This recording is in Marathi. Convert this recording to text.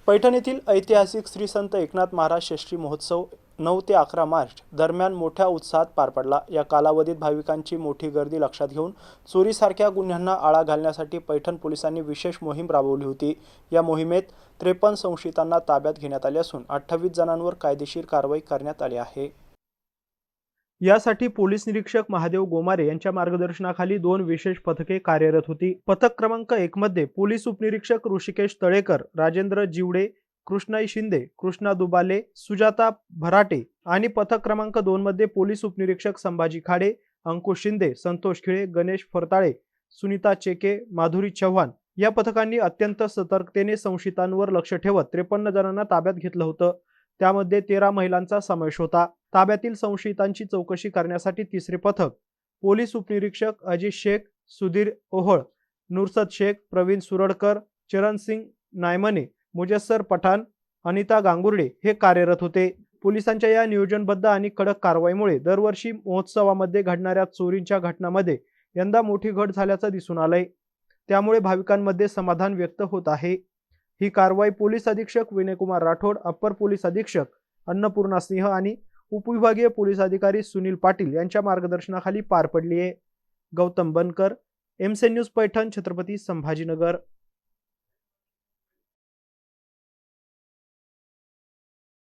पैठण येथील ऐतिहासिक श्री संत एकनाथ महाराज षष्ठी महोत्सव 9 ते 11 मार्च दरम्यान मोठ्या उत्साहात पार पडला। या कालावधीत भाविकांची मोठी गर्दी लक्षात घेऊन चोरीसारख्या गुन्ह्यांना आळा घालण्यासाठी पैठण पोलिसांनी विशेष मोहीम राबवली होती। या मोहिमेत 53 संशयितांना ताब्यात घेण्यात आले असून 28 जणांवर कायदेशीर कारवाई करण्यात आली आहे। यासाठी पोलीस निरीक्षक महादेव गोमारे यांच्या मार्गदर्शनाखाली 2 विशेष पथके कार्यरत होती। पथक क्रमांक 1 मध्ये पोलीस उपनिरीक्षक ऋषिकेश तळेकर, राजेंद्र जिवडे, कृष्णाई शिंदे, कृष्णा दुबाले, सुजाता भराटे आणि पथक क्रमांक 2 मध्ये पोलीस उपनिरीक्षक संभाजी खाडे, अंकुश शिंदे, संतोष खिळे, गणेश फरताळे, सुनीता चेके, माधुरी चव्हाण या पथकांनी अत्यंत सतर्कतेने संशयितांवर लक्ष ठेवत 53 जणांना ताब्यात घेतलं होतं। त्यामध्ये 13 महिलांचा समावेश होता। ताब्यातील संशयितांची चौकशी करण्यासाठी तिसरे पथक पोलीस उपनिरीक्षक अजित शेख, सुधीर ओहळ, नुरसद शेख, प्रवीण सुरडकर, चरण सिंग नायमने, मुजस्सर पठाण, अनिता गांगुर्डे हे कार्यरत होते। पोलिसांच्या या नियोजनबद्ध आणि कडक कारवाईमुळे दरवर्षी महोत्सवामध्ये घडणाऱ्या चोरींच्या घटनांमध्ये यंदा मोठी घट झाल्याचं दिसून आलंय। त्यामुळे भाविकांमध्ये समाधान व्यक्त होत आहे। ही कारवाई पोलीस अधीक्षक विनयकुमार राठोड, अप्पर पोलीस अधीक्षक अन्नपूर्णा सिंह आणि उपविभागीय पोलीस अधिकारी सुनील पाटील यांच्या मार्गदर्शनाखाली पार पडली आहे। गौतम बनकर, एमसी न्यूज पैठण, छत्रपती संभाजीनगर।